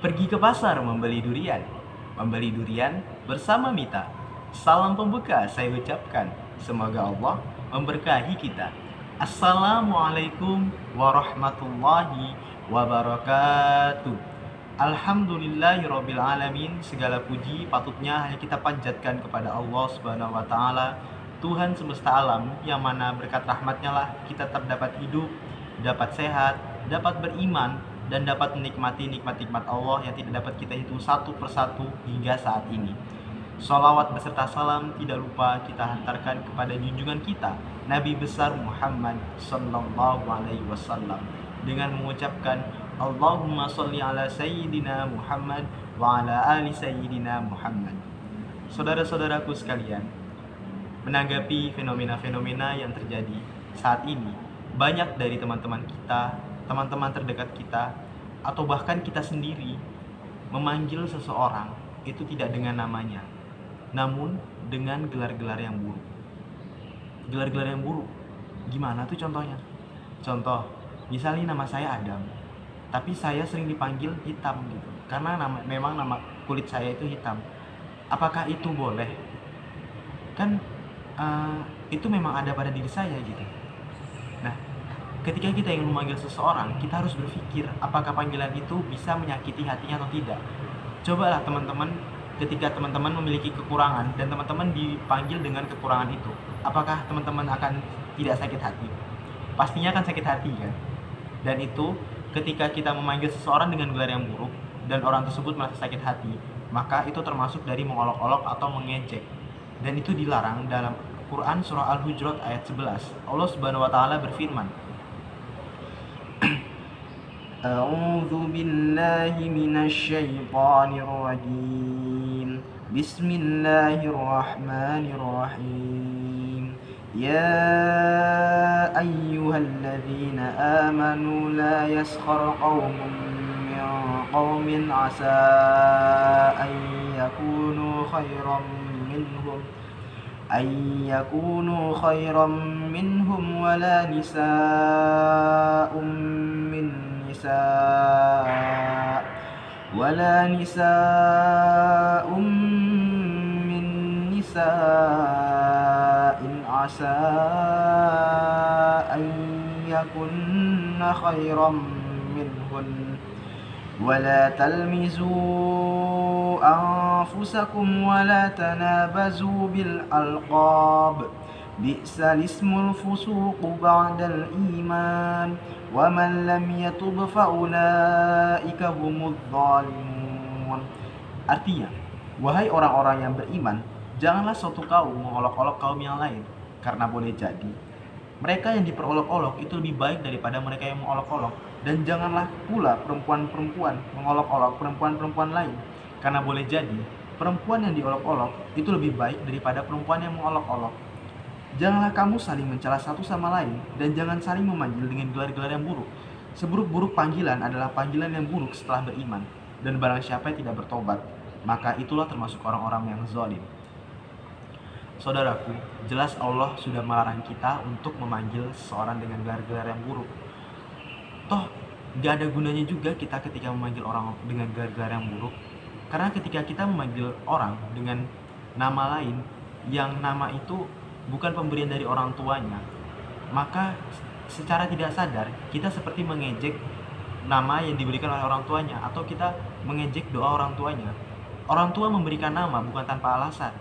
Pergi ke pasar membeli durian. Membeli durian bersama Mita. Salam pembuka saya ucapkan. Semoga Allah memberkahi kita. Assalamualaikum warahmatullahi wabarakatuh. Alhamdulillahirrabbilalamin. Segala puji patutnya hanya kita panjatkan kepada Allah Subhanahu wa Ta'ala, Tuhan semesta alam, yang mana berkat rahmatnya lah kita terdapat hidup, dapat sehat, dapat beriman, dan dapat menikmati nikmat-nikmat Allah yang tidak dapat kita hitung satu persatu hingga saat ini. Sholawat beserta salam tidak lupa kita hantarkan kepada junjungan kita Nabi besar Muhammad Sallallahu Alaihi Wasallam dengan mengucapkan Allahumma sholli ala Sayyidina Muhammad wa ala ali Sayyidina Muhammad. Saudara-saudaraku sekalian, menanggapi fenomena-fenomena yang terjadi saat ini, banyak dari teman-teman kita, teman-teman terdekat kita, atau bahkan kita sendiri memanggil seseorang itu tidak dengan namanya, namun dengan gelar-gelar yang buruk. Gelar-gelar yang buruk, gimana tuh contohnya? Contoh, misalnya nama saya Adam, tapi saya sering dipanggil hitam gitu, karena memang nama kulit saya itu hitam. Apakah itu boleh? Kan itu memang ada pada diri saya gitu. Nah, ketika kita ingin memanggil seseorang, kita harus berpikir apakah panggilan itu bisa menyakiti hatinya atau tidak. Cobalah teman-teman, ketika teman-teman memiliki kekurangan dan teman-teman dipanggil dengan kekurangan itu, apakah teman-teman akan tidak sakit hati? Pastinya akan sakit hati kan? Dan itu ketika kita memanggil seseorang dengan gelar yang buruk dan orang tersebut merasa sakit hati, maka itu termasuk dari mengolok-olok atau mengejek. Dan itu dilarang dalam Quran surah Al-Hujurat ayat 11. Allah Subhanahu wa Ta'ala berfirman, A'udzu billahi minasy syaithanir rajim. Bismillahirrahmanirrahim. Ya ayyuhalladzina amanu la yaskhar qaumun min qaumin asa an yakunu khairan minhum wala nisa'un min nisa'in asa an yakunna khairan minhun wala talmizu anfusakum wala tanabazu bil alqab bi'sal ismul fusuqu ba'dal iman wa man lam yatub fa ulaika humudz zalimun. Artinya, wahai orang-orang yang beriman, janganlah suatu kaum mengolok-olok kaum yang lain, karena boleh jadi mereka yang diperolok-olok itu lebih baik daripada mereka yang mengolok-olok. Dan janganlah pula perempuan-perempuan mengolok-olok perempuan-perempuan lain, karena boleh jadi perempuan yang diolok-olok itu lebih baik daripada perempuan yang mengolok-olok. Janganlah kamu saling mencela satu sama lain, dan jangan saling memanggil dengan gelar-gelar yang buruk. Seburuk-buruk panggilan adalah panggilan yang buruk setelah beriman, dan barang siapa yang tidak bertobat, maka itulah termasuk orang-orang yang zalim. Saudaraku, jelas Allah sudah melarang kita untuk memanggil seseorang dengan gelar-gelar yang buruk. Toh, gak ada gunanya juga kita ketika memanggil orang dengan gelar-gelar yang buruk. Karena ketika kita memanggil orang dengan nama lain, yang nama itu bukan pemberian dari orang tuanya, maka secara tidak sadar kita seperti mengejek nama yang diberikan oleh orang tuanya, atau kita mengejek doa orang tuanya. Orang tua memberikan nama bukan tanpa alasan.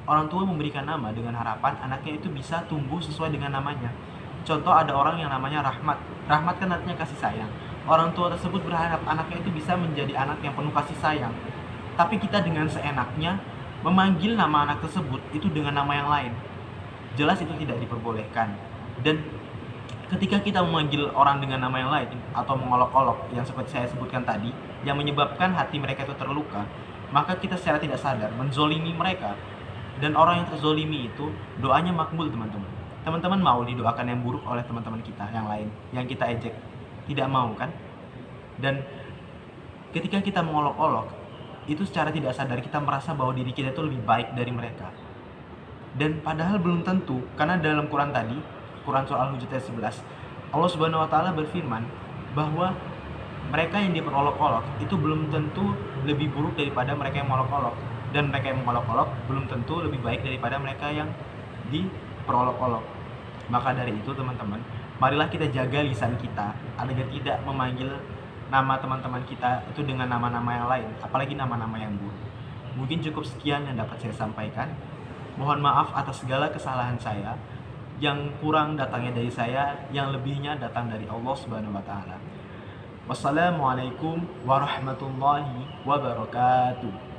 Orang tua memberikan nama dengan harapan anaknya itu bisa tumbuh sesuai dengan namanya. Contoh, ada orang yang namanya Rahmat. Rahmat kan artinya kasih sayang. Orang tua tersebut berharap anaknya itu bisa menjadi anak yang penuh kasih sayang. Tapi kita dengan seenaknya memanggil nama anak tersebut itu dengan nama yang lain. Jelas itu tidak diperbolehkan. Dan ketika kita memanggil orang dengan nama yang lain atau mengolok-olok yang seperti saya sebutkan tadi, yang menyebabkan hati mereka itu terluka, maka kita secara tidak sadar menzolimi mereka. Dan orang yang terzolimi itu doanya makbul, teman-teman. Teman-teman mau didoakan yang buruk oleh teman-teman kita yang lain, yang kita ejek? Tidak mau kan? Dan ketika kita mengolok-olok, itu secara tidak sadar kita merasa bahwa diri kita itu lebih baik dari mereka. Dan padahal belum tentu, karena dalam Quran tadi, Quran surah Al-Hujurat ayat 11, Allah Subhanahu wa Ta'ala berfirman bahwa mereka yang diperolok-olok itu belum tentu lebih buruk daripada mereka yang mengolok-olok, dan mereka yang mengolok-olok belum tentu lebih baik daripada mereka yang diperolok-olok. Maka dari itu teman-teman, marilah kita jaga lisan kita agar tidak memanggil nama teman-teman kita itu dengan nama-nama yang lain, apalagi nama-nama yang buruk. Mungkin cukup sekian yang dapat saya sampaikan. Mohon maaf atas segala kesalahan saya. Yang kurang datangnya dari saya, yang lebihnya datang dari Allah Subhanahu wa taala. Wassalamualaikum warahmatullahi wabarakatuh.